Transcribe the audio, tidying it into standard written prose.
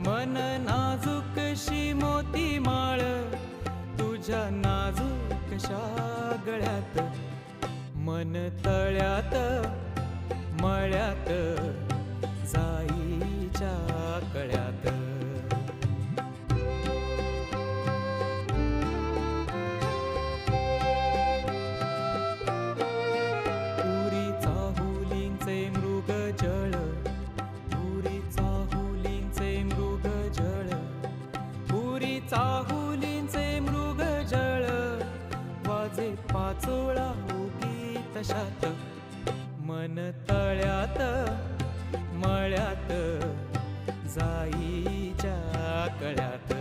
मन नाजूकशी मोती माळ तुझ्या नाजूकशा गळ्यात, मन तळ्यात मळ्यात जाईच्या कळ्यात. पुरी चाहुलींचे मृग जळ, पुरी चाहुलींचे मृग जळ, पुरी चाहुलींचे मृग जळ, वाजे पाचोळा उगी तशात, मन तळ्यात मळ्यात जाईच्या कळ्यात.